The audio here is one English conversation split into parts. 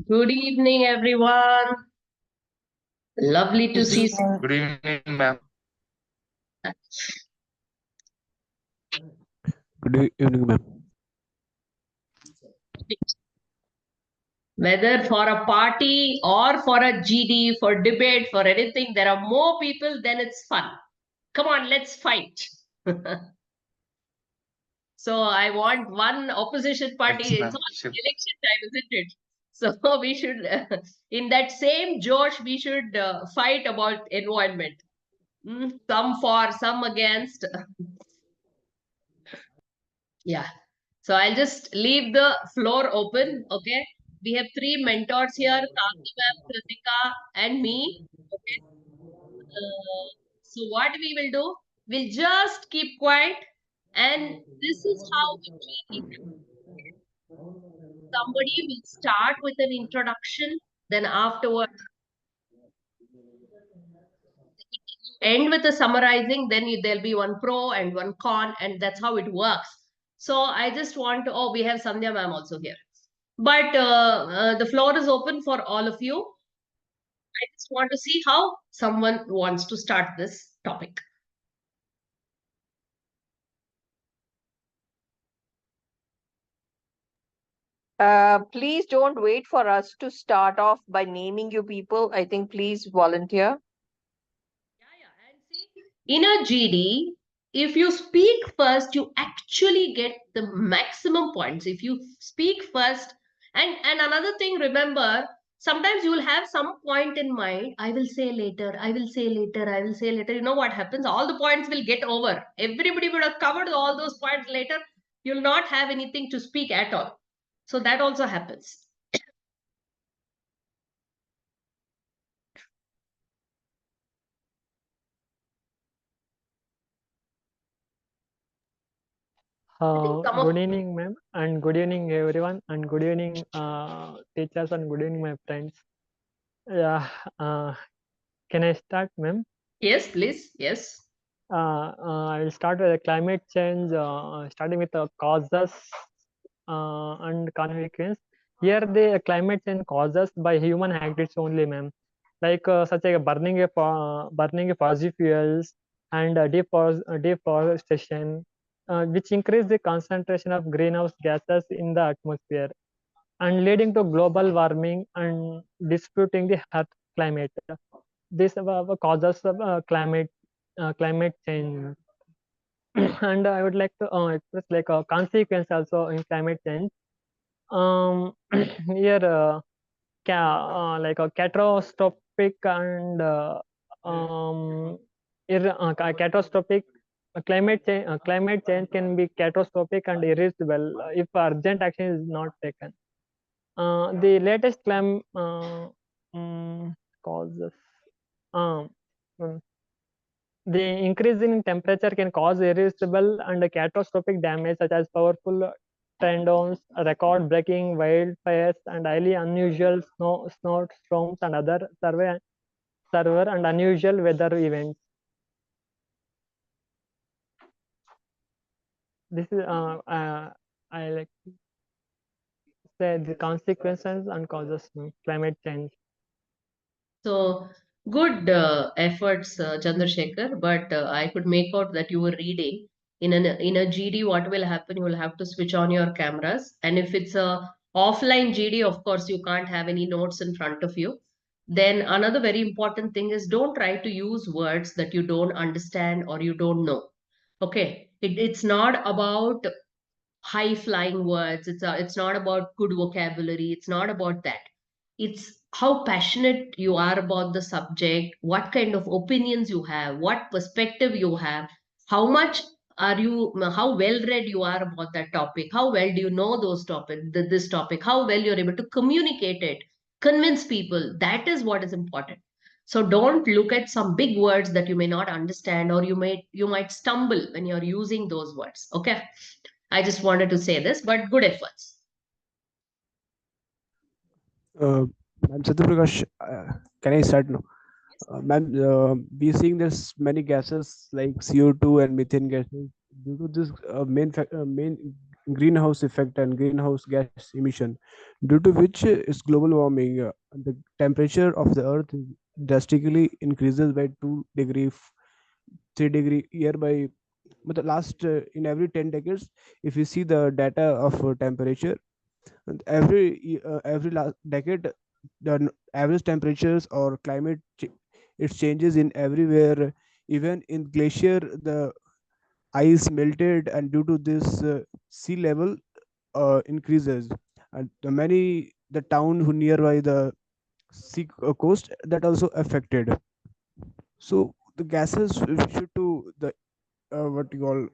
Good evening, everyone. Lovely to see you. Good evening, ma'am. Good evening, ma'am. Whether for a party or for a GD, for debate, for anything, there are more people, then it's fun. Come on, let's fight. So I want one opposition party. Yes, It's ma'am. all Sure. election time, isn't it? So we should, in that same Josh, we should fight about environment. Some for, some against. Yeah. So I'll just leave the floor open. Okay. We have three mentors here, Kanti ma'am, Kritika, and me. Okay. So what we will do, we'll just keep quiet, and this is how we treat it. Somebody will start with an introduction, then afterward end with a summarizing, then there'll be one pro and one con, and that's how it works. So I just want to, oh, we have Sandhya ma'am also here. But the floor is open for all of you. I just want to see how someone wants to start this topic. Please don't wait for us to start off by naming you people. I think please volunteer. Yeah. And see, in a GD, if you speak first, you actually get the maximum points. If you speak first, and another thing, remember, sometimes you will have some point in mind. I will say later, I will say later, I will say later. You know what happens? All the points will get over. Everybody would have covered all those points later. You'll not have anything to speak at all. So that also happens. Good evening, ma'am, and good evening, everyone, and good evening, teachers, and good evening, my friends. Yeah, can I start, ma'am? Yes, please. Yes. I will start with the climate change, starting with the causes and consequences. Here, the climate change causes by human activities only, ma'am, like such as burning of fossil fuels and deforestation, which increase the concentration of greenhouse gases in the atmosphere and leading to global warming and disputing the earth climate. This causes of climate change. And I would like to express like a consequence also in climate change. Here, like a catastrophic and catastrophic climate change can be catastrophic and irreversible if urgent action is not taken. The latest causes. Um, mm, the increase in temperature can cause irreversible and catastrophic damage such as powerful tornadoes, record-breaking wildfires, and highly unusual snowstorms and other severe and unusual weather events. This is I like to say the consequences and causes of climate change. So good efforts, Chandrasekhar, but I could make out that you were reading. In a GD, what will happen? You will have to switch on your cameras, and if it's a offline GD, of course, you can't have any notes in front of you. Then another very important thing is don't try to use words that you don't understand or you don't know. Okay, it's not about high flying words. It's not about good vocabulary. It's not about that. It's how passionate you are about the subject, what kind of opinions you have, what perspective you have, how much are you, how well read you are about that topic, how well do you know this topic, how well you're able to communicate it, convince people. That is what is important. So don't look at some big words that you may not understand, or you might stumble when you're using those words. Okay. I just wanted to say this, but good efforts. Ma'am Satyaprakash, can I start now? Ma'am, we seeing there's many gases like CO2 and methane gases. Due to this main greenhouse effect and greenhouse gas emission, due to which is global warming. The temperature of the Earth drastically increases by 2 degree, 3 degree year by. But the last in every 10 decades, if you see the data of temperature, and every last decade, the average temperatures or it changes in everywhere. Even in glacier, the ice melted, and due to this, sea level increases, and the town who nearby the coast, that also affected. So the gases, we should to the what you call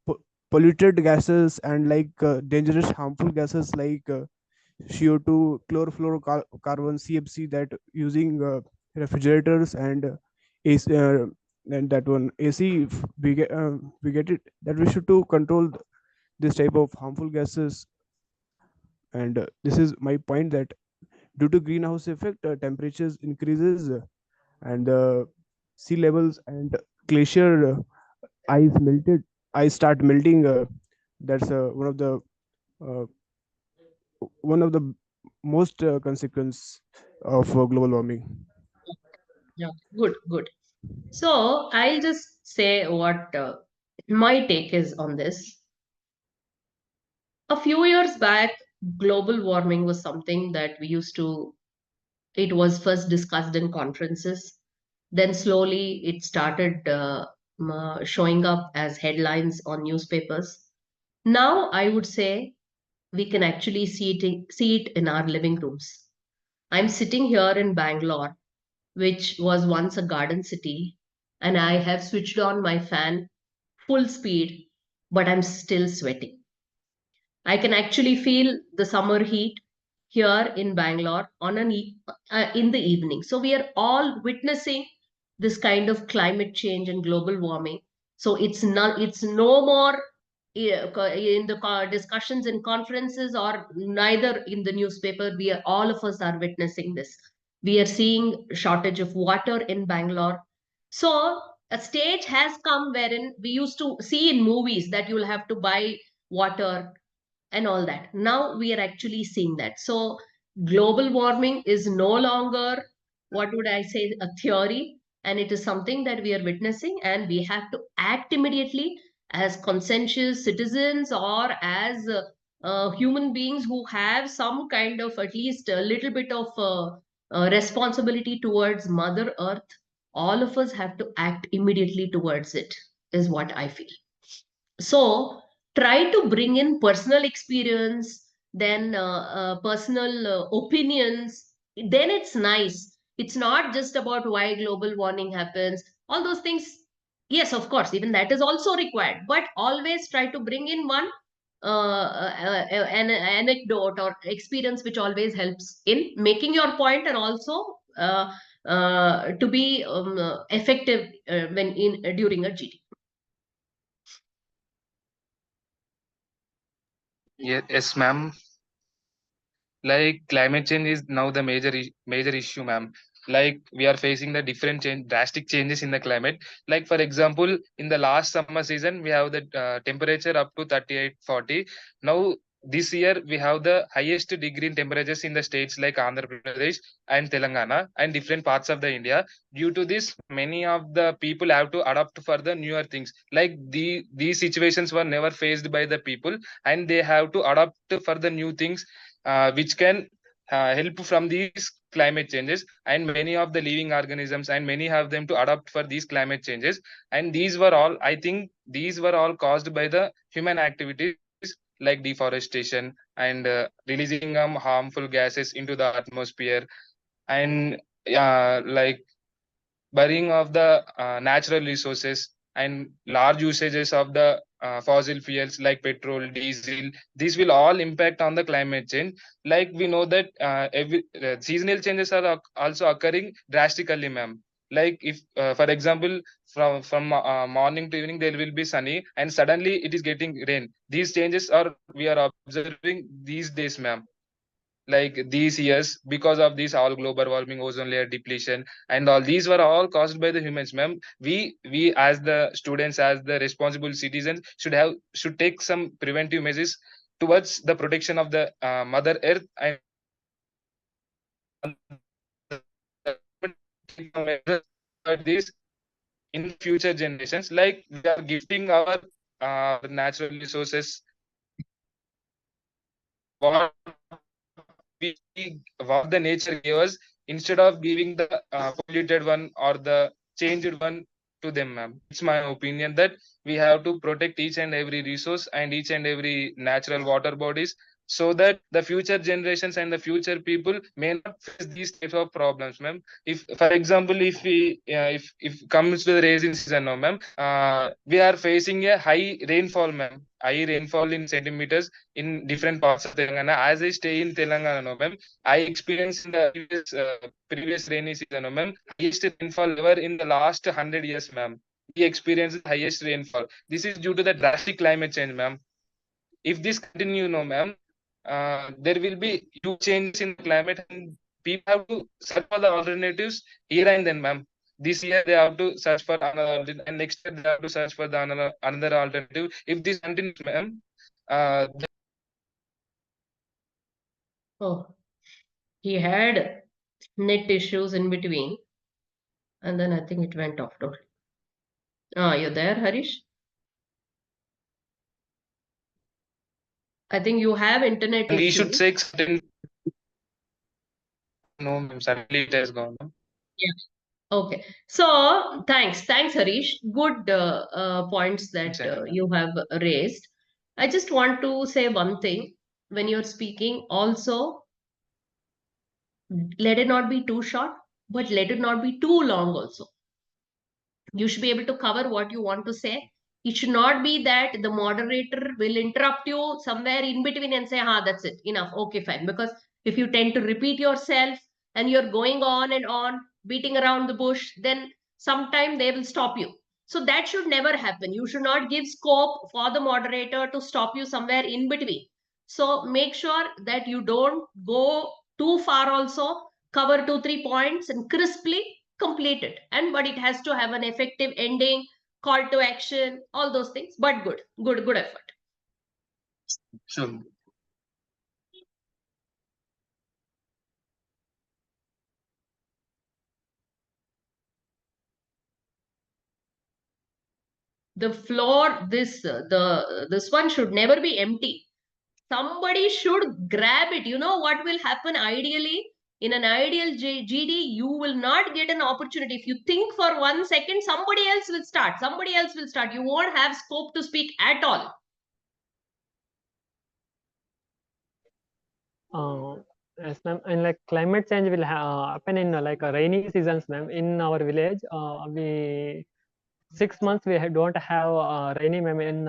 po- polluted gases, and dangerous harmful gases like CO2, chlorofluorocarbon, CFC, that using refrigerators and AC, and that one AC, if we get it, that we should to control this type of harmful gases. And this is my point, that due to greenhouse effect, temperatures increases, and sea levels and glacier ice melted ice start melting. That's uh, one of the most consequence of global warming. Yeah, good, good. So I'll just say what my take is on this. A few years back, global warming was something that it was first discussed in conferences. Then slowly it started showing up as headlines on newspapers. Now I would say we can actually see it in our living rooms. I'm sitting here in Bangalore, which was once a garden city, and I have switched on my fan full speed, but I'm still sweating. I can actually feel the summer heat here in Bangalore in the evening. So we are all witnessing this kind of climate change and global warming. So it's no more in the discussions in conferences, or neither in the newspaper. All of us are witnessing this. We are seeing shortage of water in Bangalore. So a stage has come wherein we used to see in movies that you'll have to buy water and all that. Now we are actually seeing that. So global warming is no longer, what would I say, a theory, and it is something that we are witnessing, and we have to act immediately as conscientious citizens, or as human beings who have some kind of, at least a little bit of responsibility towards Mother Earth. All of us have to act immediately towards it, is what I feel. So try to bring in personal experience, then personal opinions. Then it's nice. It's not just about why global warming happens, all those things. Yes, of course, even that is also required, but always try to bring in one an anecdote or experience, which always helps in making your point, and also to be effective when in during a GD. Yes, ma'am. Like climate change is now the major issue, ma'am. Like we are facing the drastic changes in the climate. Like for example, in the last summer season, we have the temperature up to 38, 40. Now this year we have the highest degree in temperatures in the states like Andhra Pradesh and Telangana and different parts of the India. Due to this, many of the people have to adapt for the newer things. Like these situations were never faced by the people, and they have to adapt for the new things, which can help from these climate changes. And many of the living organisms and many have them to adapt for these climate changes. And I think these were all caused by the human activities like deforestation and releasing harmful gases into the atmosphere, and like burying of the natural resources and large usages of the fossil fuels like petrol, diesel. These will all impact on the climate change. Like we know that every seasonal changes are also occurring drastically, ma'am. Like if, for example, from morning to evening there will be sunny, and suddenly it is getting rain. These changes are we are observing these days, ma'am. Like these years, because of this all global warming, ozone layer depletion, and all these were all caused by the humans, ma'am. We as the students, as the responsible citizens, should take some preventive measures towards the protection of the Mother Earth and this in future generations. Like we are gifting our natural resources, what what the nature gave us, instead of giving the polluted one or the changed one to them, ma'am. It's my opinion that we have to protect each and every resource and each and every natural water bodies, so that the future generations and the future people may not face these types of problems, ma'am. If, for example, if we if comes to the raising season now, ma'am, we are facing a high rainfall, ma'am. High rainfall in centimeters in different parts of Telangana. As I stay in Telangana, no, ma'am, I experienced in the previous rainy season, no, ma'am, highest rainfall ever in the last 100 years, ma'am. We experienced the highest rainfall. This is due to the drastic climate change, ma'am. If this continue, no, ma'am, there will be huge changes in the climate, and people have to search for the alternatives here and then, ma'am. This year they have to search for another alternative, and next year they have to search for the another alternative. If this continues, ma'am, Oh, he had net issues in between, and then I think it went off totally. You're there, Harish? I think you have internet we should issues. say certain. No, ma'am, suddenly it has gone. Yeah. Okay. So thanks, Harish. Good points that Exactly. you have raised. I just want to say one thing when you're speaking. Also, let it not be too short, but let it not be too long. Also, you should be able to cover what you want to say. It should not be that the moderator will interrupt you somewhere in between and say, "Ha, that's it, enough, okay, fine." Because if you tend to repeat yourself and you're going on and on, beating around the bush, then sometime they will stop you. So that should never happen. You should not give scope for the moderator to stop you somewhere in between. So make sure that you don't go too far also, cover 2-3 points and crisply complete it. And but it has to have an effective ending, call to action, all those things. But good effort. Sure. The floor, this one should never be empty. Somebody should grab it. You know what will happen ideally? In an ideal GD, you will not get an opportunity. If you think for 1 second, somebody else will start. Somebody else will start. You won't have scope to speak at all. Yes, ma'am. And like climate change will happen in like a rainy seasons, ma'am. In our village, we 6 months we don't have rainy, ma'am. In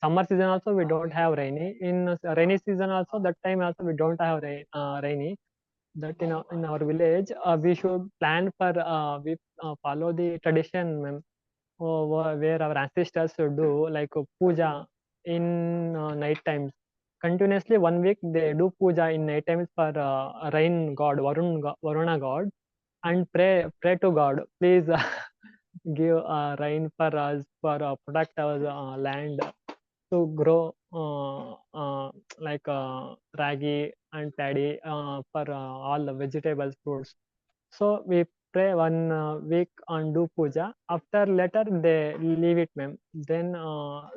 summer season also we don't have rainy. In rainy season also, that time also we don't have rainy. That in our village, we should plan for we follow the tradition, ma'am, where our ancestors should do like puja in night times. Continuously 1 week they do puja in night times for rain god, Varuna god, and pray to God, please give rain for us, for protect our land to grow like ragi and paddy for all the vegetables, fruits. So we pray 1 week and do puja. After later they leave it, ma'am. Then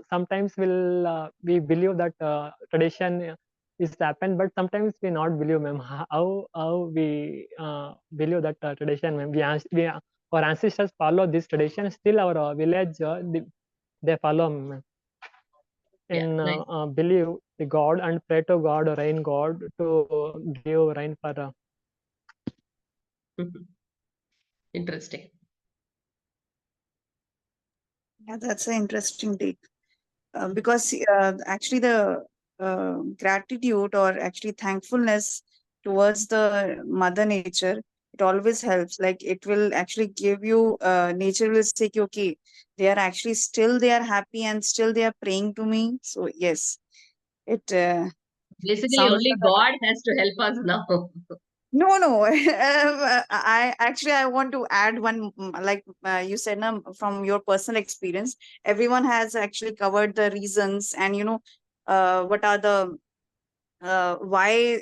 sometimes we believe that tradition is happened, but sometimes we not believe, ma'am. How we believe that tradition, ma'am. We our ancestors follow this tradition. Still our village they follow, ma'am. And Yeah, believe the God and pray to God, rain God, to give rain for. Interesting. Yeah, that's an interesting take. Because actually the gratitude or actually thankfulness towards the mother nature, it always helps. Like it will actually give you, nature will say, "Ki, okay, they are actually still they are happy and still they are praying to me." So yes, it Basically, sounds only like a God has to help us now. no. I want to add one, like you said, from your personal experience, everyone has actually covered the reasons and what are the why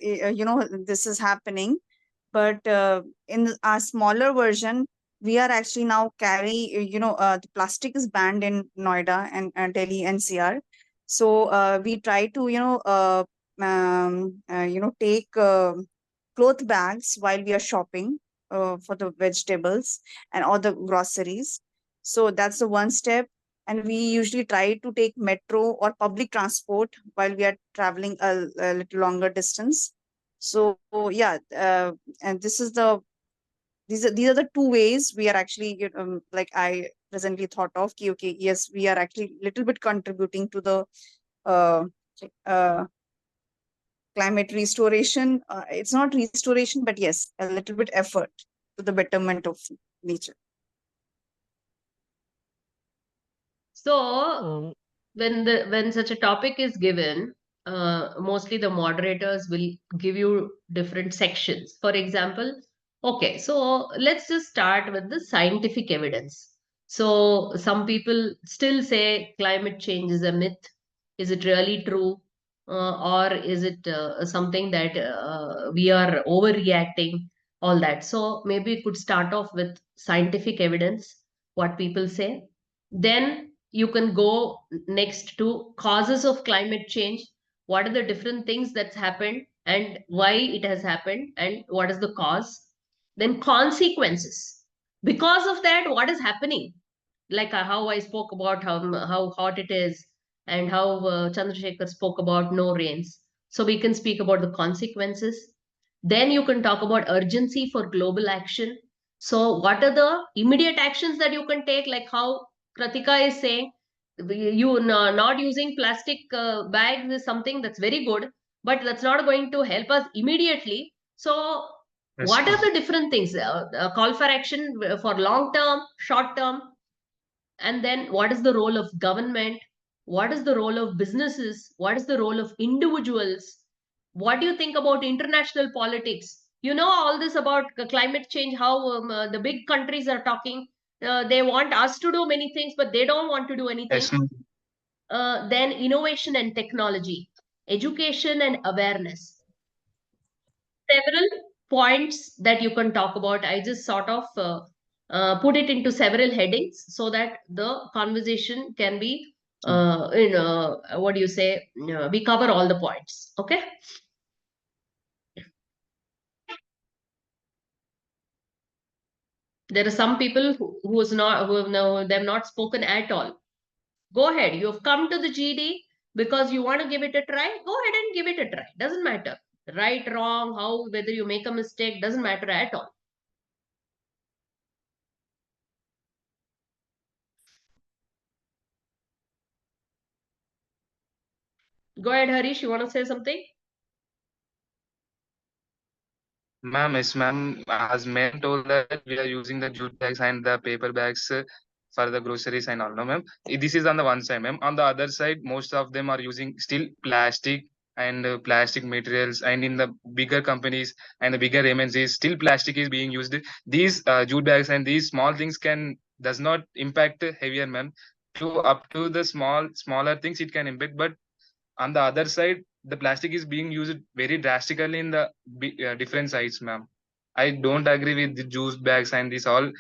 this is happening. But in our smaller version, we are actually now the plastic is banned in Noida and Delhi NCR. So we try to take cloth bags while we are shopping for the vegetables and all the groceries. So that's the one step. And we usually try to take metro or public transport while we are traveling a little longer distance. So yeah, and these are the two ways we are actually like I presently thought of. Okay, yes, we are actually little bit contributing to the uh, uh, climate restoration. It's not restoration, but yes, a little bit effort to the betterment of nature. So Um, when such a topic is given, mostly the moderators will give you different sections. For example, okay, so let's just start with the scientific evidence. So some people still say climate change is a myth. Is it really true? Or is it something that we are overreacting? All that. So maybe we could start off with scientific evidence, what people say. Then you can go next to causes of climate change. What are the different things that's happened and why it has happened and what is the cause? Then consequences. Because of that, what is happening? Like how I spoke about how hot it is and how Chandrasekhar spoke about no rains. So we can speak about the consequences. Then you can talk about urgency for global action. So what are the immediate actions that you can take? Like how Kratika is saying, not using plastic bags is something that's very good, but that's not going to help us immediately. So Yes, what are ma'am. the different things? Call for action for long term, short term, and then what is the role of government? What is the role of businesses? What is the role of individuals? What do you think about international politics? You know all this about climate change, how the big countries are talking. They want us to do many things, but they don't want to do anything. Yes, ma'am. Then innovation and technology, education and awareness. Several points that you can talk about. I just sort of put it into several headings so that the conversation can be, what do you say? We cover all the points. Okay. There are some people who have no, they've not spoken at all. Go ahead. You have come to the GD because you want to give it a try. Go ahead and give it a try. Doesn't matter. Right, wrong, how, whether you make a mistake, doesn't matter at all. Go ahead, Harish. You want to say something? Ma'am, yes, ma'am. As ma'am told that we are using the jute bags and the paper bags for the groceries and all, no, ma'am. This is on the one side, ma'am. On the other side, most of them are using still plastic and plastic materials. And in the bigger companies and the bigger MNCs, still plastic is being used. These jute bags and these small things does not impact heavier, ma'am. To up to the smaller things, it can impact, but on the other side the plastic is being used very drastically in the different sites, ma'am. I don't agree with the juice bags and this all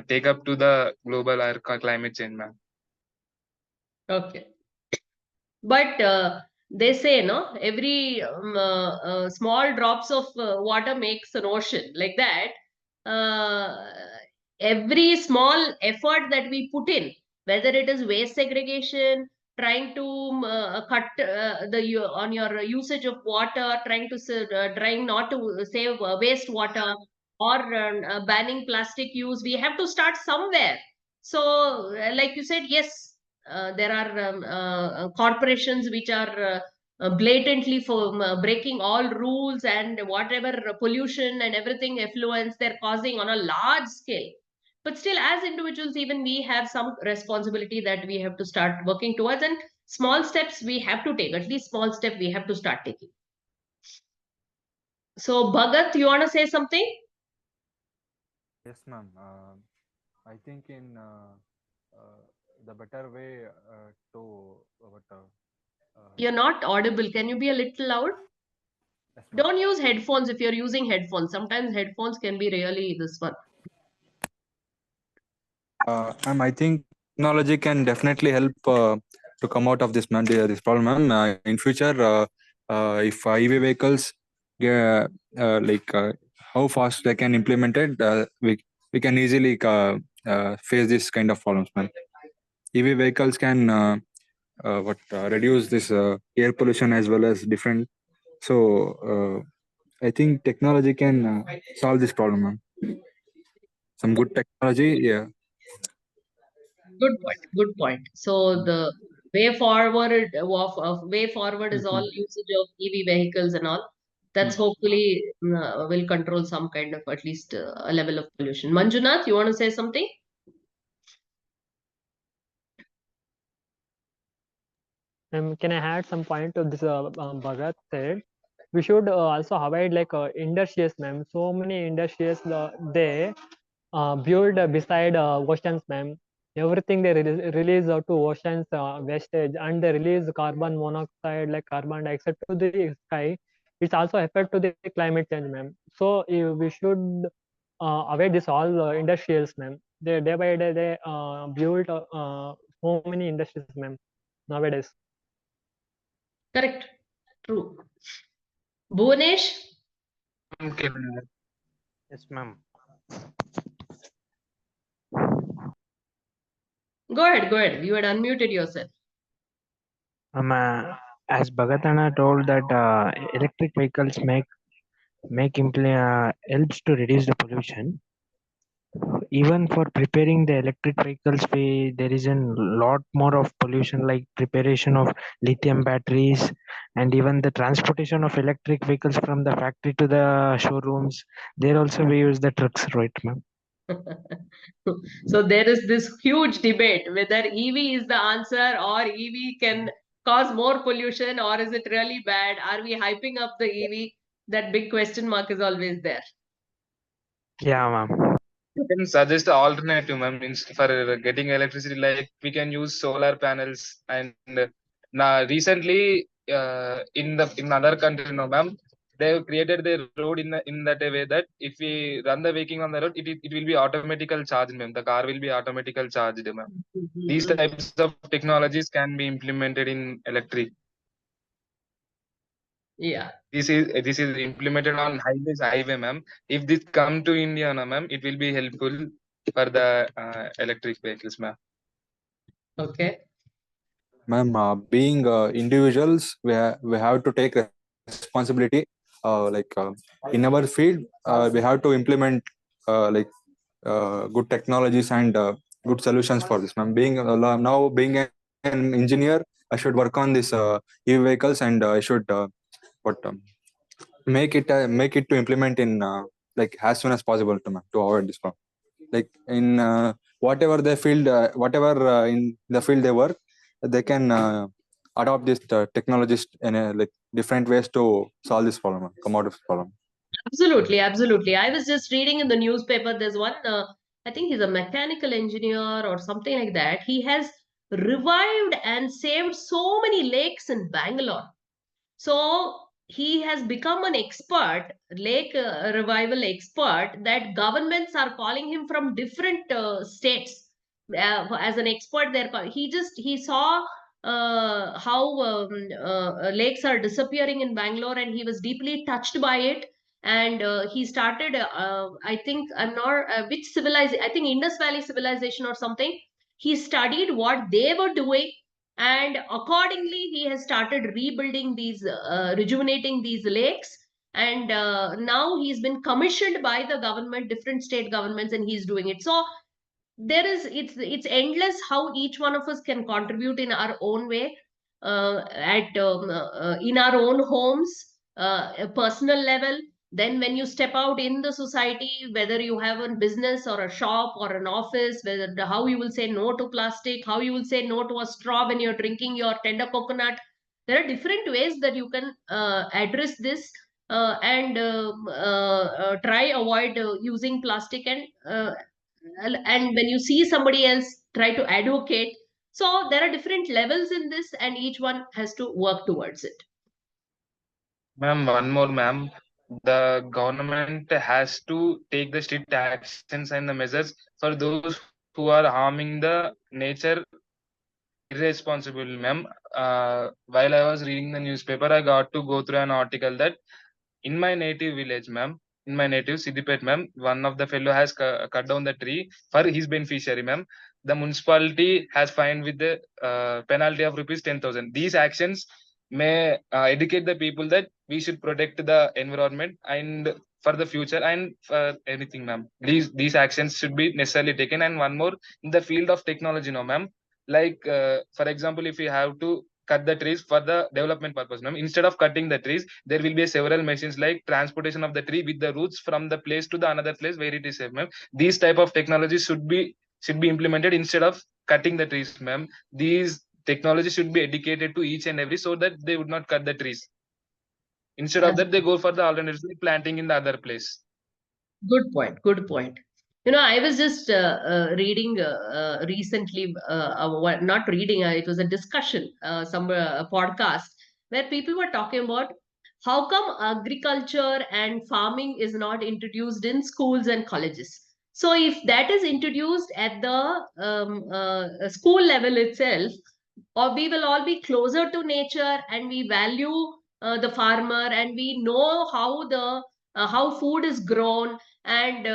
take up to the global or climate change, ma'am. Okay. But they say, no, every small drops of water makes an ocean. Like that, uh, every small effort that we put in, whether it is waste segregation, trying to cut on your usage of water, trying not to save waste water, or banning plastic use, we have to start somewhere. So, like you said, yes, there are corporations which are blatantly for breaking all rules, and whatever pollution and everything effluence they're causing on a large scale. But still, as individuals, even we have some responsibility that we have to start working towards, and small steps we have to take, at least small step we have to start taking. So Bhagat, you want to say something? Yes, ma'am. I think in the better way to what You're not audible. Can you be a little loud? Yes, ma'am. Don't use headphones if you're using headphones. Sometimes headphones can be really this one. Ma'am, I think technology can definitely help to come out of this this problem, ma'am. In future, if EV vehicles get how fast they can implement it, we can easily face this kind of problems, ma'am. EV vehicles can reduce this air pollution as well as different. So I think technology can solve this problem, ma'am. Some good technology, yeah. Good point. Good point. So the way forward is all usage of EV vehicles and all. That's hopefully will control some kind of at least a level of pollution. Manjunath, you want to say something? Can I add some point to this? Bhagat said we should also avoid like industries, ma'am. So many industries they build beside oceans, ma'am. Everything they release to oceans wastage, and they release carbon monoxide like carbon dioxide to the sky. It's also affect to the climate change, ma'am. So we should avoid this all industrials, ma'am. They day by day they build so many industries, ma'am, nowadays. Correct. True. Bhunesh? Okay. Yes, ma'am. Go ahead. Go ahead. You had unmuted yourself. As Bhagatana told that electric vehicles helps to reduce the pollution. Even for preparing the electric vehicles, there is a lot more of pollution, like preparation of lithium batteries, and even the transportation of electric vehicles from the factory to the showrooms. There also we use the trucks, right, ma'am? So there is this huge debate whether EV is the answer or EV can cause more pollution, or is it really bad? Are we hyping up the EV? That big question mark is always there. Yeah, ma'am. You can suggest the alternative, ma'am, for getting electricity. Like we can use solar panels, and now recently in other country, no, ma'am, they have created the road in that way that if we run the vehicle on the road, it will be automatical charged, ma'am. The car will be automatical charged, ma'am. These types of technologies can be implemented in electric. Yeah. This is implemented on highway, ma'am. If this come to India, no, ma'am, it will be helpful for the electric vehicles, ma'am. Okay. Ma'am, being individuals, we have to take responsibility. In our field, we have to implement good technologies and good solutions for this, ma'am. Now being an engineer, I should work on this EV vehicles, and I should make it to implement in as soon as possible to avoid this problem. Like in whatever in the field they work, they can adopt this technologies in different ways to solve this problem, come out of this problem. Absolutely, absolutely. I was just reading in the newspaper, there's one, I think he's a mechanical engineer or something like that. He has revived and saved so many lakes in Bangalore. So he has become an expert, lake revival expert, that governments are calling him from different states as an expert. He saw how lakes are disappearing in Bangalore, and he was deeply touched by it. And he started, I think, I'm not which civilization, I think Indus Valley civilization or something. He studied what they were doing, and accordingly he has started rebuilding these rejuvenating these lakes. And now he's been commissioned by the government, different state governments, and he's doing it. So there is, it's endless how each one of us can contribute in our own way, at in our own homes, a personal level. Then when you step out in the society, whether you have a business or a shop or an office, how you will say no to plastic, how you will say no to a straw when you're drinking your tender coconut. There are different ways that you can address this, and try avoid using plastic. And when you see somebody else, try to advocate. So there are different levels in this, and each one has to work towards it. Ma'am, one more, ma'am. The government has to take the strict actions and the measures for those who are harming the nature irresponsible, ma'am. While I was reading the newspaper, I got to go through an article that in my native village, ma'am, in my native Siddipet, ma'am, one of the fellow has cut down the tree for his beneficiary, ma'am. The municipality has fined with the penalty of rupees 10,000. These actions may educate the people that we should protect the environment and for the future and for anything, ma'am. These actions should be necessarily taken. And one more, in the field of technology, no, ma'am. Like for example, if we have to cut the trees for the development purpose, ma'am, instead of cutting the trees, there will be several machines like transportation of the tree with the roots from the place to the another place where it is safe, ma'am. These type of technologies should be implemented instead of cutting the trees, ma'am. These technologies should be educated to each and every so that they would not cut the trees. Instead of that, they go for the alternatives like planting in the other place. Good point. Good point. I was just reading recently, not reading, it was a discussion, some podcast where people were talking about how come agriculture and farming is not introduced in schools and colleges. So, if that is introduced at the school level itself, or we will all be closer to nature and we value the farmer and we know how food is grown and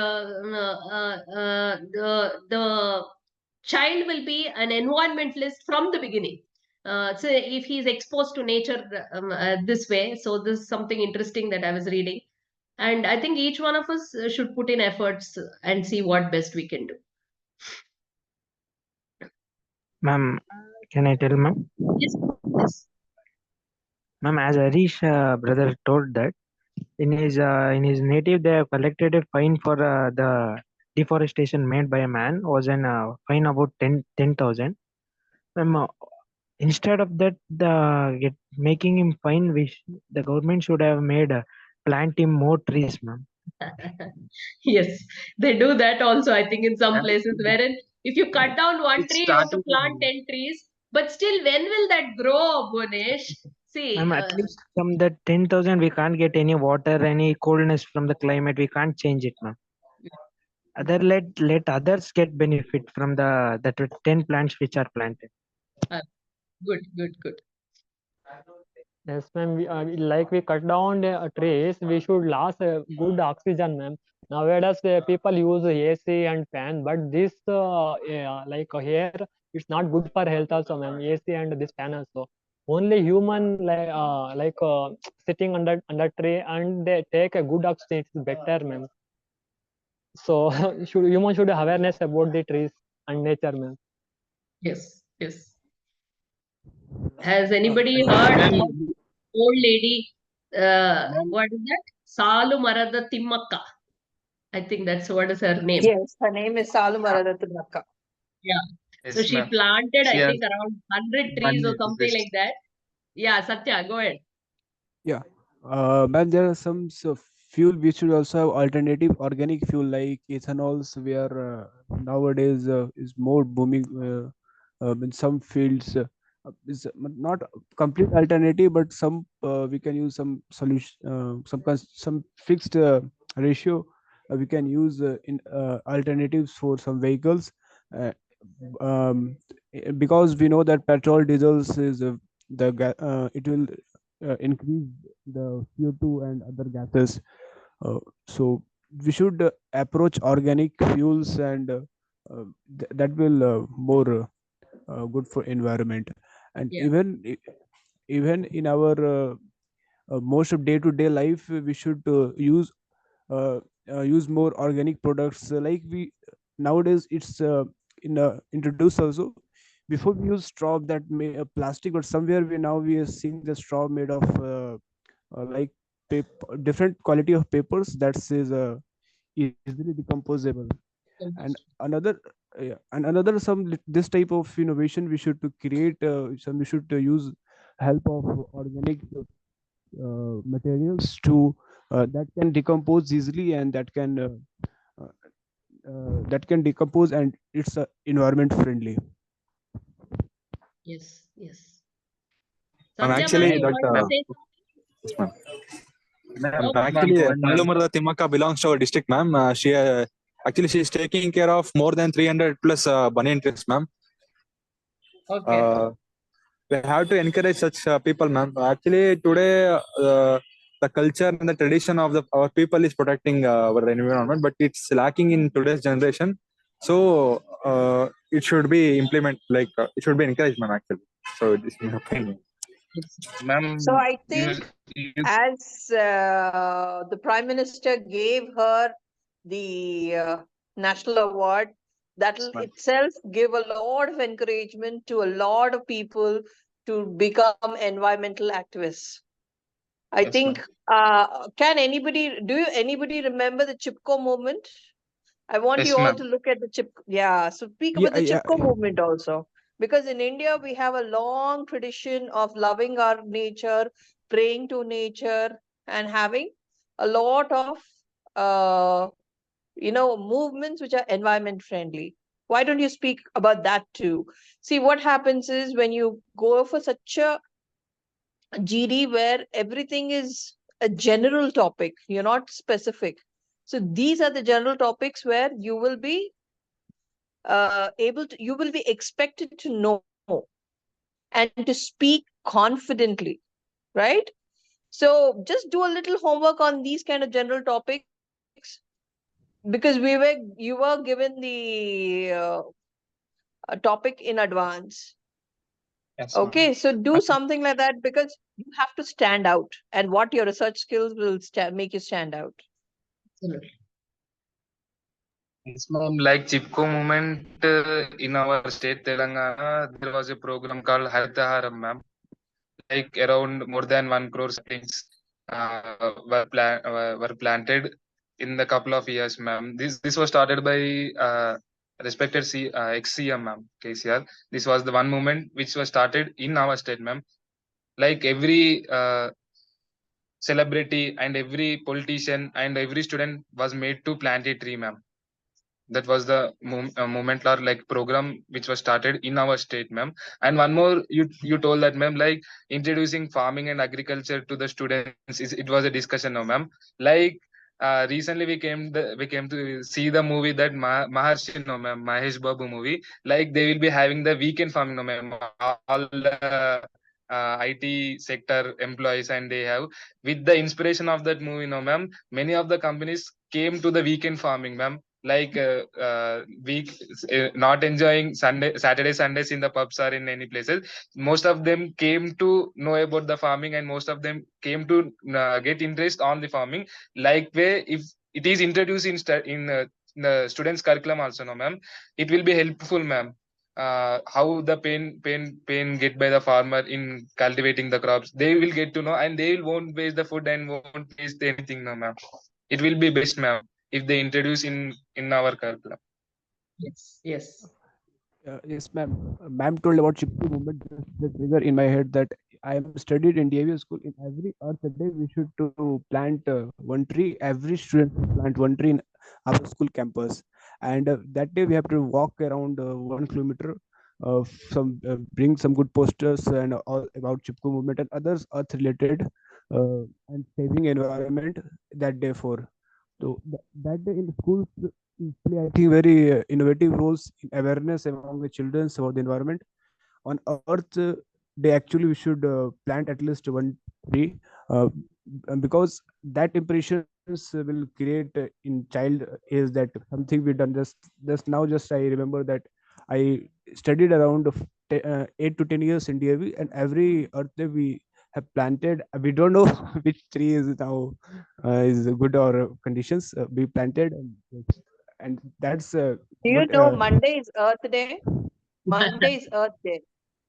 the child will be an environmentalist from the beginning. So if he's exposed to nature this way, so this is something interesting that I was reading, and I think each one of us should put in efforts and see what best we can do. Ma'am, can I tell, ma'am? Yes, yes. Ma'am, as Harish brother told that in his native they have collected a fine for the deforestation made by a man was an fine about 10,000. Ma'am, instead of that, making him fine, the government should have made plant him more trees, ma'am. Yes, they do that also, I think, in some places, wherein if you cut down one It's tree, you have to starting. plant 10 trees. But still, when will that grow, Bhunesh? See, Ma'am, at least from that 10,000, we can't get any water, any coldness from the climate. We can't change it, ma'am. Let others get benefit from the 10 plants which are planted. good, good, good. Yes, ma'am. We cut down the trees, we should lose good oxygen, ma'am. Nowadays, people use AC and fan, but this here, it's not good for health also, ma'am. AC and this fan also. Only human sitting under tree and they take a good oxygen. It's better, ma'am. So human should have awareness about the trees and nature, ma'am. Yes, yes. Has anybody heard of old lady? What is that? Salu Marada Timmakka. I think that's what is her name. Yes, her name is Salu Marada Timmakka. Yeah. So Yes, she ma'am. planted, She I has think, around 100 trees or 100 something trees. like that. Yeah, Satya, go ahead. Yeah. Man, there are some fuel which should also have alternative organic fuel like ethanols, where nowadays is more booming in some fields. Is not complete alternative, but some we can use some solution, some fixed ratio we can use in alternatives for some vehicles. Uh, because we know that petrol, diesels is it will increase the CO2 and other gases. So we should approach organic fuels, and that will more good for environment. And Yeah. even in our most of day-to-day life, we should use more organic products. Like we nowadays, it's introduced also. Before we use straw that may plastic, but somewhere we are seeing the straw made of like different quality of papers that is easily decomposable. And another this type of innovation we should to create we should use help of organic materials to that can decompose easily, and that can decompose, and it's environment friendly. Yes, yes. Ma'am, Satya, actually, you that want to say yes, ma'am. Ma'am, Oh, actually, go on, ma'am. Palumurda Timaka belongs to our district, ma'am. She's taking care of more than 300 plus banyan trees, ma'am. okay. We have to encourage such people, ma'am. Actually, today the culture and the tradition of our people is protecting our environment, but it's lacking in today's generation. So it should be it should be encouraged, ma'am. Actually, so this is my opinion. Ma'am, So I you, think you, as the Prime Minister gave her the national award, that will ma'am. itself give a lot of encouragement to a lot of people to become environmental activists. I Yes, think, can anybody remember the Chipko movement? I want Yes, you all ma'am. to look at the so speak Yeah, about the yeah, Chipko movement also. Because in India, we have a long tradition of loving our nature, praying to nature, and having a lot of, movements which are environment friendly. Why don't you speak about that too? See, what happens is when you go for such a GD where everything is a general topic, you're not specific. So these are the general topics where you will be you will be expected to know and to speak confidently, right? So just do a little homework on these kind of general topics, because you were given the topic in advance. Yes, ma'am. Okay, so do something like that, because you have to stand out, and what your research skills will make you stand out. Absolutely. Yes, ma'am. Like Chipko movement in our state Telangana, there was a program called Haritaharam, ma'am. Like around more than 1 crore saplings were planted in the couple of years, ma'am. This was started by respected ex-CM, ma'am, KCR. This was the one movement which was started in our state, ma'am. Like every celebrity and every politician and every student was made to plant a tree, ma'am. That was the moment or like program which was started in our state, ma'am. And one more, you told that, ma'am, like introducing farming and agriculture to the students it was a discussion now, ma'am. Like recently we came to see the movie that Maharshi, no, ma'am, Mahesh Babu movie. Like they will be having the weekend farming, no, ma'am. All the IT sector employees, and they have, with the inspiration of that movie, no, ma'am, many of the companies came to the weekend farming, ma'am. Like week not enjoying Saturday Sundays in the pubs or in any places. Most of them came to know about the farming, and most of them came to get interest on the farming. Like way, if it is introduced in the students curriculum also, no, ma'am, it will be helpful, ma'am. How the pain get by the farmer in cultivating the crops, they will get to know, and they won't waste the food and won't waste anything, no, ma'am. It will be best, ma'am, if they introduce in our curriculum. Yes, yes. Yes, ma'am. Ma'am told about Chipko movement. Just the trigger in my head that I am studied in DAV school. In every Earth Day, we should to plant one tree. Every student should plant one tree in our school campus. And that day we have to walk around 1 kilometer. Bring some good posters and all about Chipko movement and others Earth related and saving environment that day for. So that day in schools play, I think, very innovative roles in awareness among the children about the environment. On Earth Day, actually, we should plant at least one tree because that impressions will create in child is that something we done just now. Just I remember that I studied around 8 to 10 years in DAV, and every Earth Day we have planted. We don't know which tree is now is good or conditions. We planted, and that's Do you good. know Monday is Earth Day? Monday is Earth Day.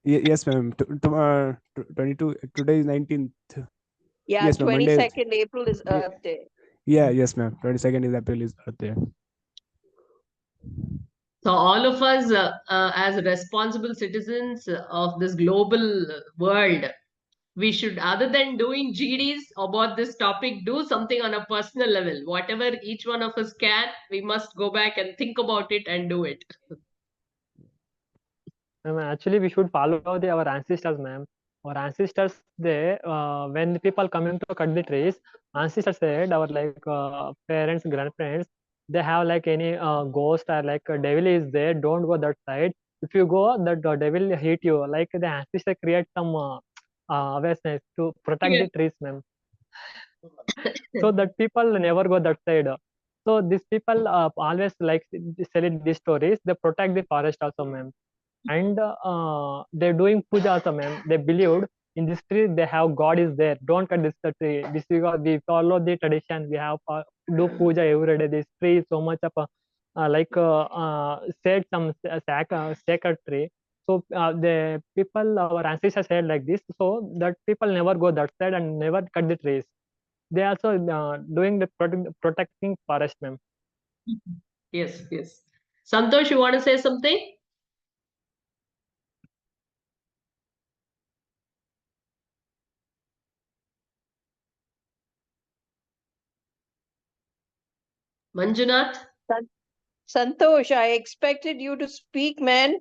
Yes, ma'am. 22. Today is 19th. Yeah, Yes, ma'am. Monday. 22nd April is Yeah, Earth Day. yes, ma'am. 22nd is April is Earth Day. So all of us, as responsible citizens of this global world, we should, other than doing GDs about this topic, do something on a personal level. Whatever each one of us can, we must go back and think about it and do it. Actually, we should follow our ancestors, ma'am. our ancestors, they when the people coming to cut the trees, ancestors said our like parents, grandparents, they have like any ghost or like a devil is there, don't go that side. If you go, that the devil will hit you. Like the ancestors create some awareness to protect Yeah. the trees, ma'am. So that people never go that side. So these people always like selling these stories. They protect the forest also, ma'am. And they're doing puja also, ma'am. They believed in this tree they have God is there. Don't cut this tree. This is we follow the tradition. We have do puja every day. This tree is so much of a said some sacred tree. So the people, our ancestors said like this. So that people never go that side and never cut the trees. They also doing the protecting forest, ma'am. Yes, yes. Santosh, you want to say something? Manjunath? Santosh, I expected you to speak, man.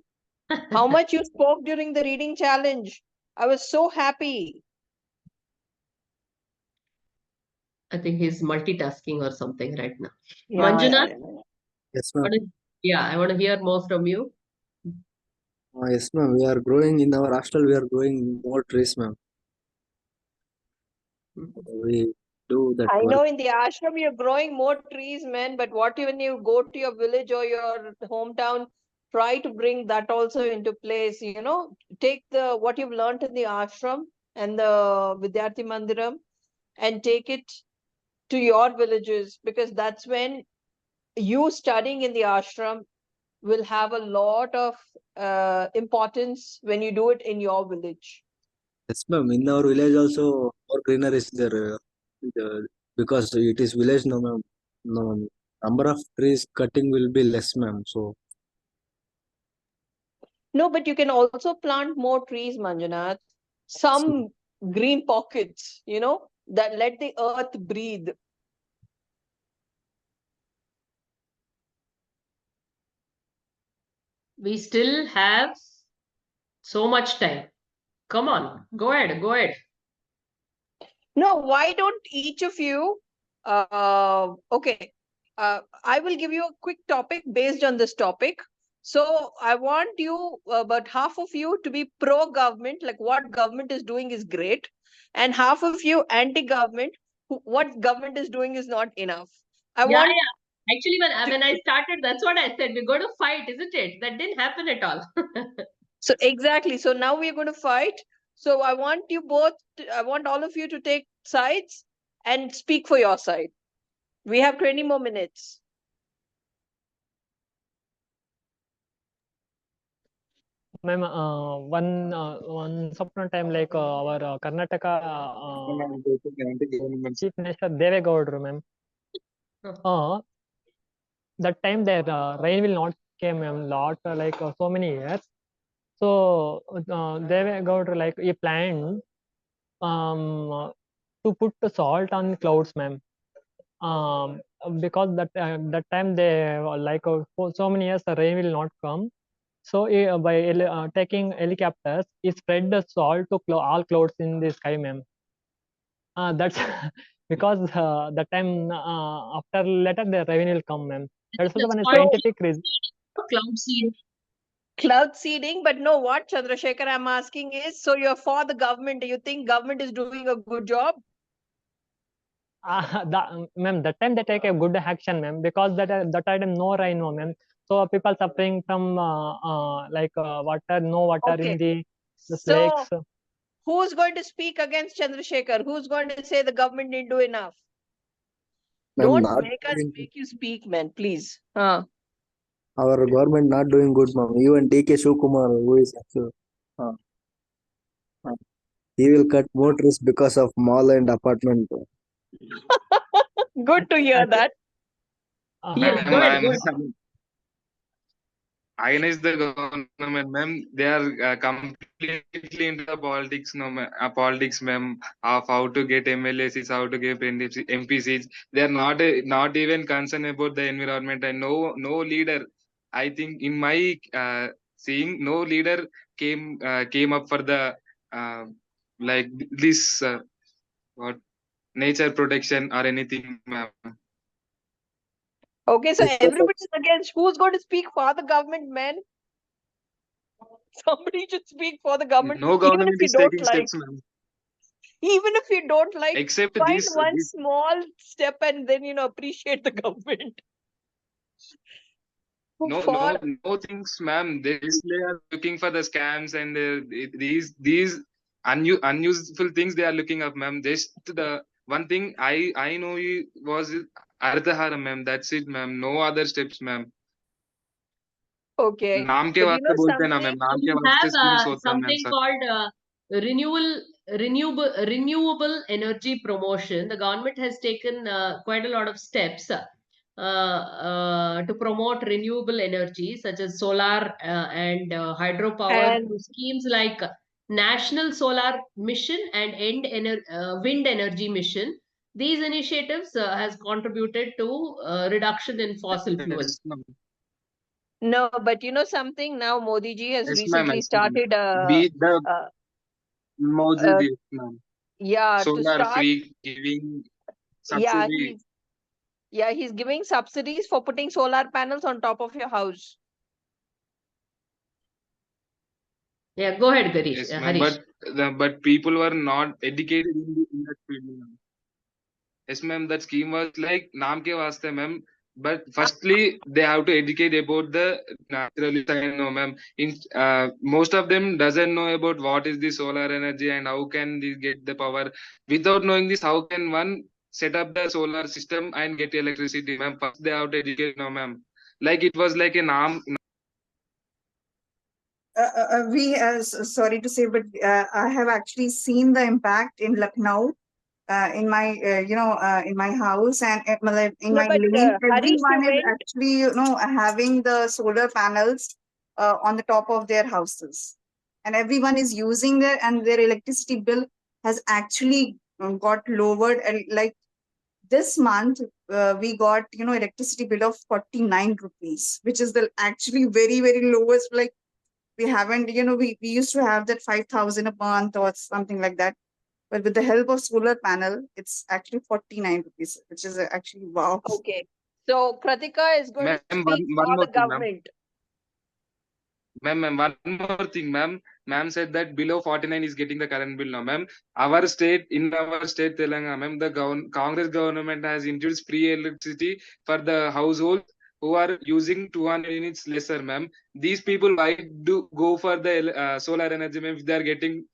How much you spoke during the reading challenge. I was so happy. I think he's multitasking or something right now. Yeah, Manjunath? Yes, ma'am. Yeah, I want to hear more from you. Yes, ma'am. We are growing in our hostel. We are growing more trees, ma'am. We do that I work. know in the ashram you're growing more trees, man, but what when you go to your village or your hometown, try to bring that also into place, you know, take the what you've learned in the ashram and the Vidyarthi Mandiram and take it to your villages, because that's when you studying in the ashram will have a lot of importance when you do it in your village. Yes, ma'am. In our village also, more greenery is there. Because it is village, no, ma'am. No, number of trees cutting will be less, ma'am. So, No, but you can also plant more trees, Manjunath. Some green pockets, you know, that let the earth breathe. We still have so much time. Come on, go ahead, go ahead. No, why don't each of you? Okay, I will give you a quick topic based on this topic. So I want you, about half of you, to be pro-government, like what government is doing is great, and half of you anti-government, what government is doing is not enough. I Yeah, want yeah. Actually, when I started, that's what I said. We're going to fight, isn't it? That didn't happen at all. So exactly. So now we're going to fight. So I want you both, I want all of you to take sides and speak for your side. We have 20 more minutes. Ma'am, once upon a time, like our Karnataka Chief Minister Devegowda, ma'am. That time the rain will not came, ma'am, lot like so many years. So Devegowda like he planned to put the salt on clouds, ma'am. Because that time they like for so many years the rain will not come. So by taking helicopters, he spread the salt to all clouds in the sky, ma'am. That's because the time after later the rain will come, ma'am. That's also one scientific reason. Cloud seed. Cloud seeding, but no, what Chandrasekhar I'm asking is, so you're for the government. Do you think government is doing a good job? Ma'am, that time they take a good action, ma'am, because that time no rain, no, ma'am. So people suffering from like water, no water in the So lakes. who's going to speak against Chandrasekhar? Who's going to say the government didn't do enough? ma'am, Don't not make us doing, make you speak, man, please. our government not doing good, ma'am. Even DK Shivakumar, who is actually, uh, he will cut more trees because of mall and apartment. Good to hear that. Yes, go ahead, go ahead. Against the government, ma'am, they are completely into the politics, no, politics, ma'am, of how to get MLA seats, how to get MP seats. They are not even concerned about the environment, and no leader. I think in my seeing, no leader came up for the like this what nature protection or anything, ma'am. Okay, so Yes, sir. everybody's against. Who's going to speak for the government, man? Somebody should speak for the government, No even if government you is don't taking like. steps, ma'am. Even if you don't like, Except find this, one this small step and then appreciate the government no for. things, ma'am. They are looking for the scams and these unuseful things they are looking up, ma'am. Just the one thing I know was Arthaharam, ma'am. That's it, ma'am. No other steps, ma'am. Okay, नाम के but you वास्ते know बोलते हैं ना ma'am, something. नाम के We वास्ते schemes have होता है ma'am something sir. called renewable energy promotion. The government has taken quite a lot of steps to promote renewable energy, such as solar and hydropower, And through schemes like National Solar Mission and Wind Energy Mission. These initiatives has contributed to reduction in fossil fuels. Yes, ma'am. no, but you know something. Now Modi ji has Yes, ma'am. recently Yes, ma'am. started Be the uh, Modi, uh, yes, ma'am. yeah, to Solar start. free giving Yeah, subsidy. he's giving subsidies for putting solar panels on top of your house. Yeah, go ahead, Garish. Yes, ma'am. Harish. But people were not educated in that field, ma'am. Yes, ma'am. That scheme was like naam ke vaste, ma'am. But firstly, they have to educate about the natural science, no, ma'am. Most of them doesn't know about what is the solar energy and how can they get the power. Without knowing this, how can one set up the solar system and get electricity, ma'am? First, they have to educate, no, ma'am. Like it was like a naam. Sorry to say, but I have actually seen the impact in Lucknow, in my in my house and in No, my but lane. Harish, you Everyone is went. actually having the solar panels on the top of their houses, and everyone is using and their electricity bill has actually got lowered. And like this month, we got electricity bill of 49 rupees, which is the actually very very lowest. Like we haven't, we used to have that 5,000 a month or something like that. But with the help of solar panel, it's actually 49 rupees, which is actually wow. Okay, so Kratika is going to Ma'am, speak one for more the thing, ma'am. government. Ma'am, one more thing, ma'am. Ma'am said that below 49 is getting the current bill now, ma'am. Our state, Telangana, ma'am, the Congress government has introduced free electricity for the household who are using 200 units lesser, ma'am. These people, why do go for the solar energy, ma'am, if they are getting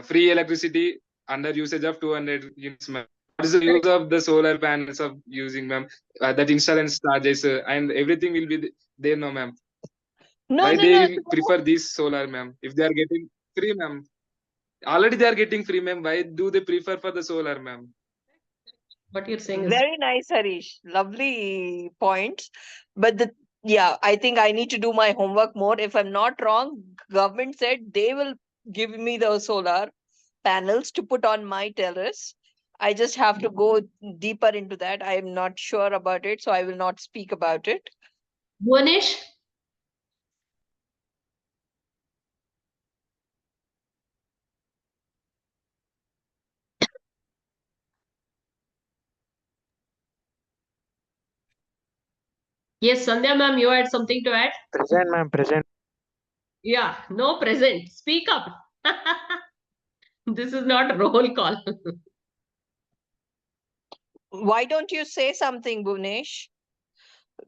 free electricity under usage of 200 units, ma'am? What is the use of the solar panels of using, ma'am? That installation charges and everything will be there, no, ma'am. No, Why no, they no. will prefer this solar, ma'am? If they are getting free, ma'am. Already they are getting free, ma'am. Why do they prefer for the solar, ma'am? What you're saying is Very nice, Harish. Lovely points. But I think I need to do my homework more. If I'm not wrong, government said they will give me the solar panels to put on my terrace. I just have to go deeper into that. I am not sure about it, so I will not speak about it. Bhuvanesh. Yes, Sandhya ma'am, you had something to add? Present, ma'am, present. Yeah, no present. Speak up. This is not a roll call. Why don't you say something, Bhuvnesh?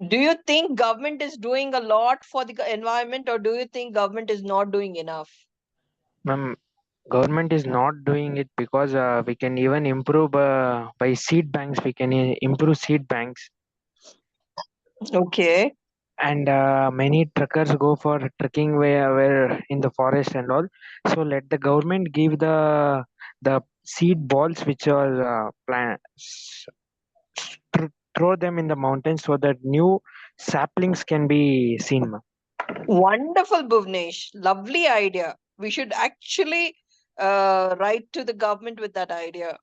Do you think government is doing a lot for the environment, or do you think government is not doing enough? Ma'am, government is not doing it because we can even improve by seed banks. We can improve seed banks, Okay. and many truckers go for trekking where in the forest and all. So let the government give the seed balls which are throw them in the mountains so that new saplings can be seen, ma'am. Wonderful, Bhuvnesh. Lovely idea. We should actually write to the government with that idea.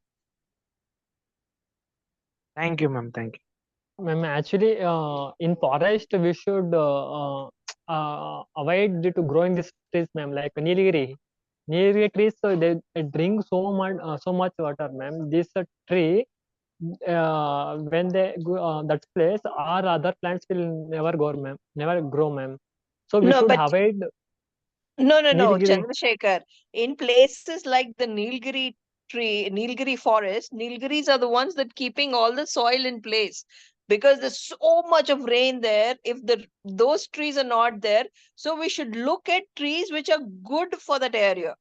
Thank you, ma'am. Thank you. Ma'am, actually, in forest we should avoid to growing these trees, ma'am, like Nilgiri. Nilgiri trees, so they drink so much water, ma'am. This tree, when they go that place, our other plants will never grow, ma'am. So we No, should but avoid no, Nilgiri. Chandrasekhar. In places like the Nilgiri forest, Nilgiris are the ones that keeping all the soil in place because there's so much of rain there. If those trees are not there, so we should look at trees which are good for that area.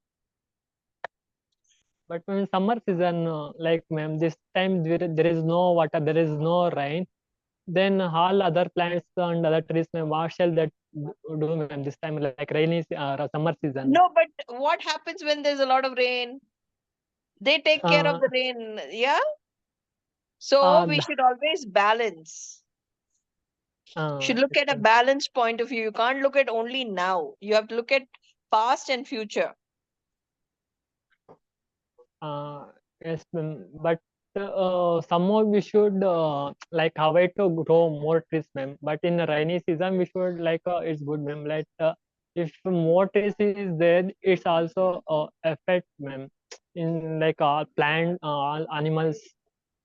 But in summer season, like ma'am, this time there is no water, there is no rain. Then all other plants and other trees, ma'am, what shall that do, ma'am? This time, like summer season. No, but what happens when there's a lot of rain? They take care of Uh, the rain, yeah? So we th- should always balance. Should look yes, at a ma'am. balanced point of view. You can't look at only now. You have to look at past and future. Yes, ma'am. But somehow we should like avoid to grow more trees, ma'am. But in the rainy season, we should like it's good, ma'am. Like if more trees is there, it's also affect, ma'am. In like all plant, all animals,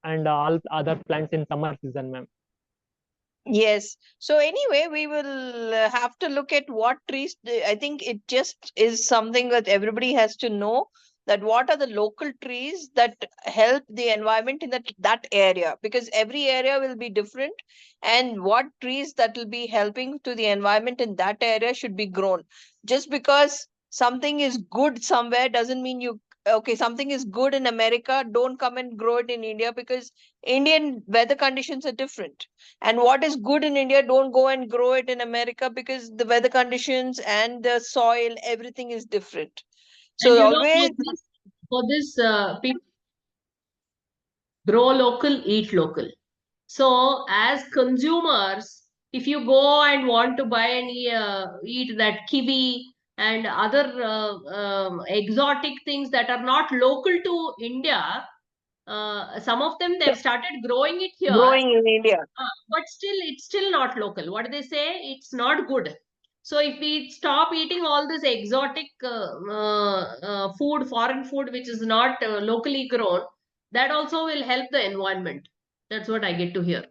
and all other plants in summer season, ma'am. Yes. So anyway, we will have to look at what trees. I think it just is something that everybody has to know, that what are the local trees that help the environment in that area, because every area will be different, and what trees that will be helping to the environment in that area should be grown. Just because something is good somewhere doesn't mean something is good in America, don't come and grow it in India, because Indian weather conditions are different. And what is good in India, don't go and grow it in America, because the weather conditions and the soil, everything is different. And So always, for this, people grow local, eat local. So as consumers, if you go and want to buy and eat that kiwi and other exotic things that are not local to India, some of them they've started growing it here, growing in India. but still it's still not local. What do they say? It's not good. So if we stop eating all this exotic food, foreign food, which is not locally grown, that also will help the environment. That's what I get to hear.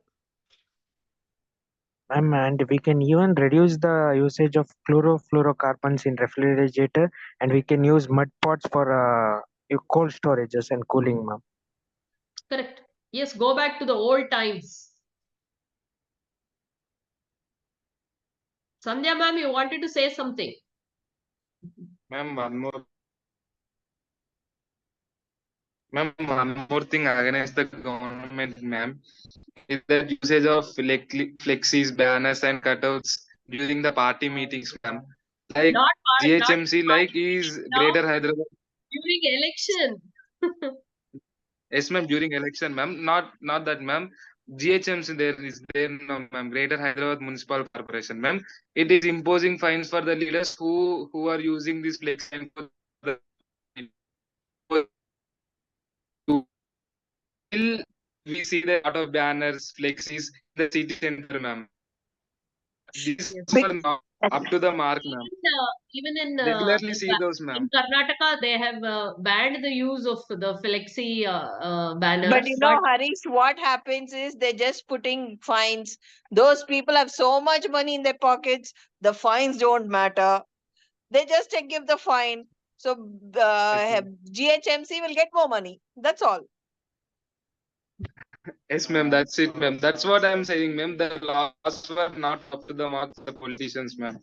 And we can even reduce the usage of chlorofluorocarbons in refrigerator, and we can use mud pots for cold storages and cooling, ma'am. Correct. Yes, go back to the old times. Sandhya ma'am, you wanted to say something. Ma'am, one more thing against the government, ma'am, is the usage of flexis, banners, and cutouts during the party meetings, ma'am. Like Not GHMC, like is now, Greater Hyderabad. during election. Yes, ma'am. During election, ma'am. Not that, ma'am. GHMC there no, ma'am. Greater Hyderabad Municipal Corporation, ma'am. It is imposing fines for the leaders who are using this flex and for the Still, we see the lot of banners, flexes, the city center, ma'am. These Yes. are not up to the mark, ma'am. Even in Regularly see those, ma'am. in Karnataka, they have banned the use of the flexi banners. But you know, Harish, what happens is they're just putting fines. Those people have so much money in their pockets, the fines don't matter. They just give the fine. So GHMC will get more money. That's all. Yes, ma'am. That's it, ma'am. That's what I'm saying, ma'am. The laws were not up to the mark of the politicians, ma'am.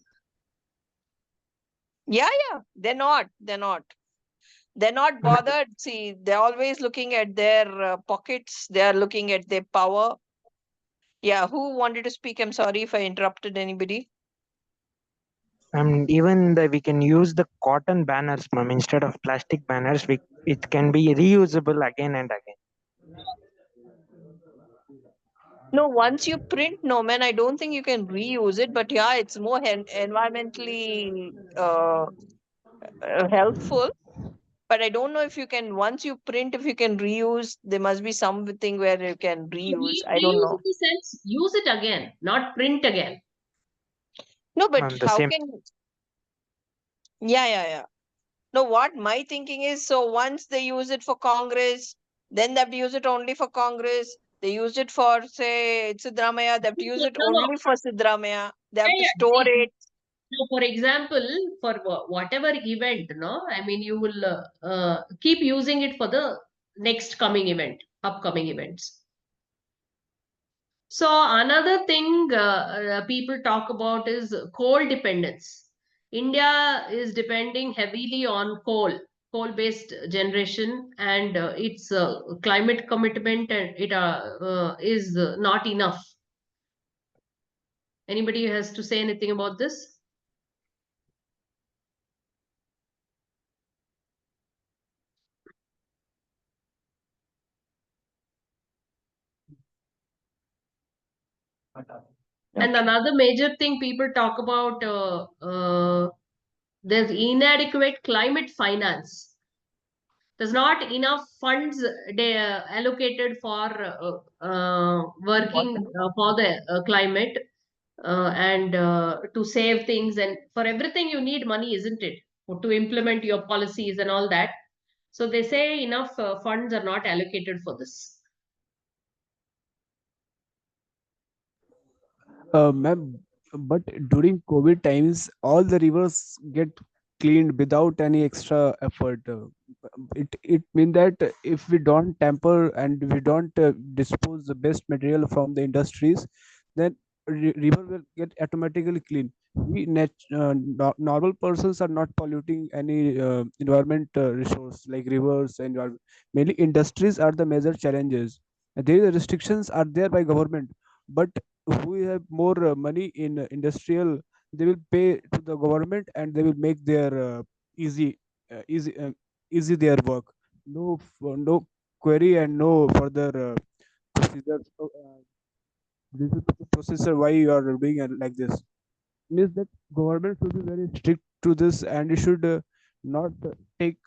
Yeah, they're not. They're not bothered. See, they're always looking at their pockets. They are looking at their power. Yeah, who wanted to speak? I'm sorry if I interrupted anybody. And even we can use the cotton banners, ma'am, instead of plastic banners. It can be reusable again and again. No, once you print, no, man, I don't think you can reuse it. But yeah, it's more environmentally helpful. But I don't know if you can, once you print, if you can reuse, there must be something where you can reuse. I don't Reuse know. in the sense, use it again, not print again. No, but Ma'am, the how same. can? Yeah. No, what my thinking is, so once they use it for Congress, then they have to use it only for Congress. They used it for, say, Sidramaya, they have to use it No, no. only for Sidramaya. They have Yeah, to yeah. store See, it. so for example, for whatever event, no, I mean, you will keep using it for the next coming event, upcoming events. So another thing people talk about is coal dependence. India is depending heavily on coal-based generation, and its climate commitment and it is not enough. Anybody has to say anything about this? And another major thing people talk about, there's inadequate climate finance. There's not enough funds allocated for working for the climate and to save things. And for everything you need money, isn't it? To implement your policies and all that. So they say enough funds are not allocated for this. Ma'am, but during COVID times, all the rivers get cleaned without any extra effort. It means that if we don't tamper and we don't dispose the best material from the industries, then river will get automatically clean. Normal persons are not polluting any environment resource like rivers and mainly industries are the major challenges. There restrictions are there by government, but who have more money in industrial, they will pay to the government and they will make their easy uh, easy uh, easy their work. No query and no further procedure. So, this is the processor why you are doing it like this means that government should be very strict to this and it should not take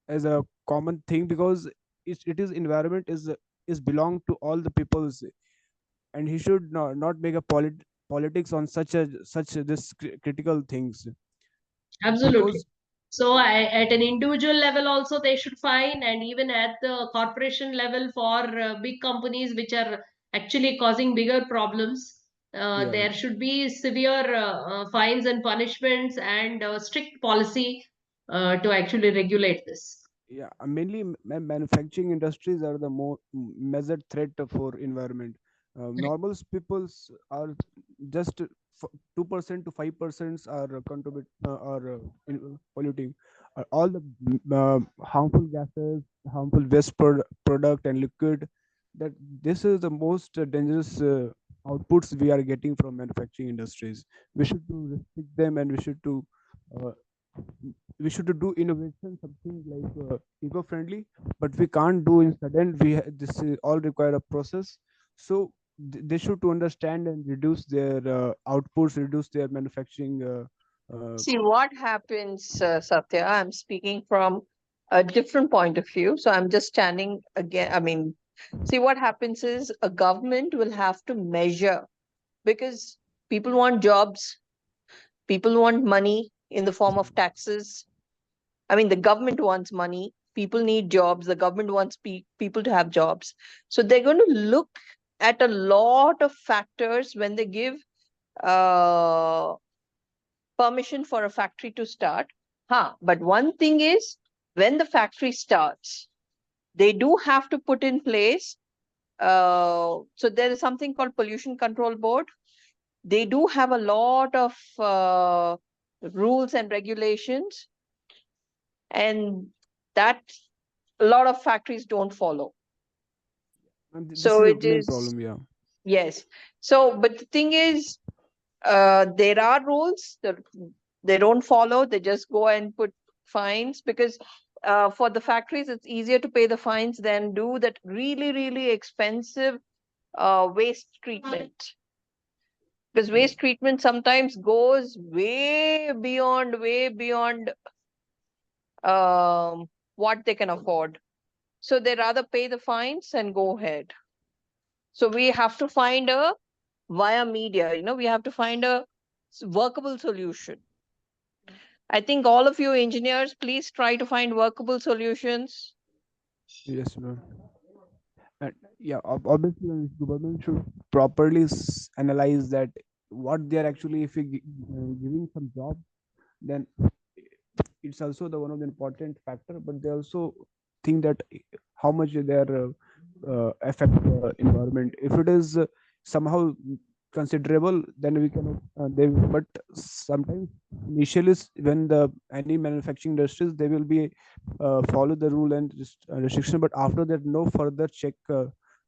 as a common thing because it is environment is belong to all the peoples, and he should not make a politics on such this critical things Absolutely. because So at an individual level also they should fine, and even at the corporation level for big companies which are actually causing bigger problems, yeah there should be severe fines and punishments and strict policy to actually regulate this. yeah mainly manufacturing industries are the more major threat for environment. Normal peoples are just 2% to 5% are contribute polluting. All the harmful gases, harmful waste product and liquid, that this is the most dangerous outputs we are getting from manufacturing industries. We should to restrict them and uh, we should do innovation something like eco-friendly, but we can't do in sudden. This is all require a process. So they should to understand and reduce their outputs, reduce their manufacturing See what happens, Satya. I'm speaking from a different point of view. So I'm just standing again. I mean, see what happens is a government will have to measure because people want jobs, people want money in the form of taxes. I mean, the government wants money, people need jobs, the government wants people to have jobs. So they're going to look at a lot of factors when they give uh, permission for a factory to start. But one thing is, when the factory starts, they do have to put in place. So there is something called Pollution Control Board. They do have a lot of rules and regulations, and that a lot of factories don't follow. and this So is it the main is, problem. Yeah. yes. So, but the thing is, there are rules that they don't follow. They just go and put fines because for the factories, it's easier to pay the fines than do that really, really expensive waste treatment. Because waste treatment sometimes goes way beyond what they can afford. So they rather pay the fines and go ahead. So we have to find a via media, we have to find a workable solution. I think all of you engineers, please try to find workable solutions. Yes, ma'am. And yeah, obviously, government should properly analyze that what they are actually, if we giving some job, then it's also the one of the important factor. But they also think that how much they are affect the environment. If it is somehow considerable, then we can they. But sometimes initially, when the any manufacturing industries, they will be follow the rule and restriction. But after that, no further check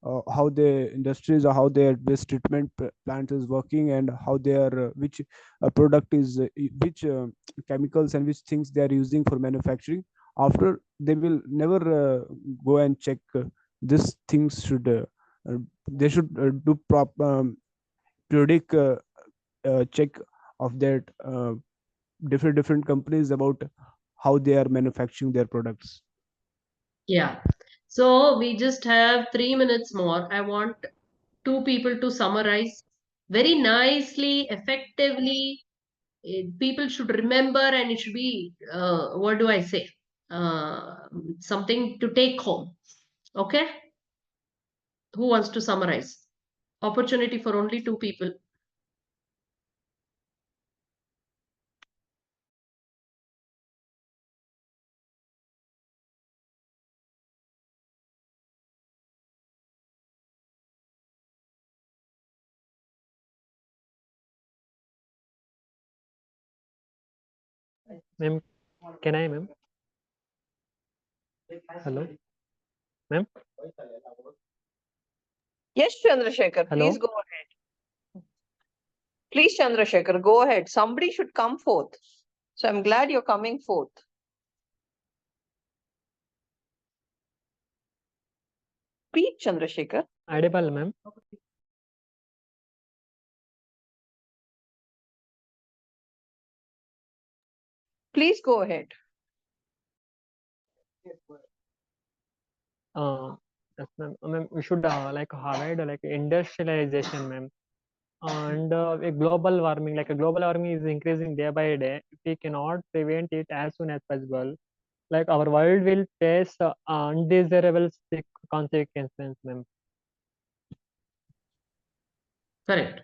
how the industries or how their waste treatment plant is working, and how their which product is which chemicals and which things they are using for manufacturing. After, they will never go and check these things. Should they should do periodic check of that different companies about how they are manufacturing their products. Yeah. So we just have 3 minutes more. I want two people to summarize very nicely, effectively. People should remember, and it should be, what do I say? Something to take home. Okay? Who wants to summarize? Opportunity for only two people. Ma'am, can I, ma'am? Hello, ma'am. Yes, Chandrasekhar, Hello. please go ahead. Please, Chandrasekhar, go ahead. Somebody should come forth. So I'm glad you're coming forth. Speak, Chandrasekhar. Audible, ma'am. Please go ahead. Yes, ma'am. Ma'am, we should like avoid like industrialization, ma'am, and a global warming. Like a global warming is increasing day by day. If we cannot prevent it as soon as possible, like our world will face undesirable consequences, ma'am. Correct.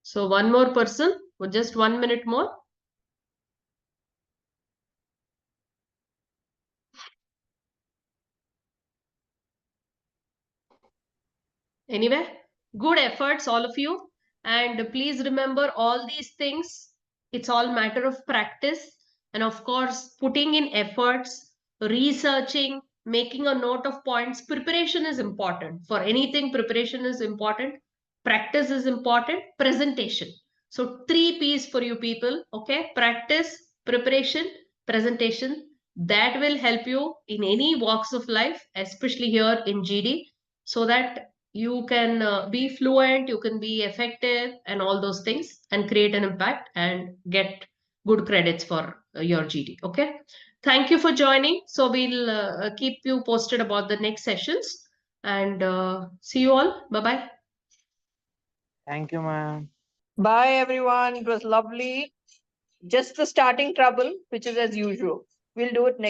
So one more person, with just 1 minute more. Anyway, good efforts, all of you. And please remember all these things. It's all matter of practice. And of course, putting in efforts, researching, making a note of points. Preparation is important. For anything, preparation is important. Practice is important. Presentation. So 3 P's for you people. Okay. Practice, preparation, presentation. That will help you in any walks of life, especially here in GD, so that you can be fluent, you can be effective, and all those things, and create an impact and get good credits for your GD. Okay. Thank you for joining. So we'll keep you posted about the next sessions, and see you all. Bye-bye. Thank you, ma'am. Bye, everyone. It was lovely. Just the starting trouble, which is as usual. We'll do it next.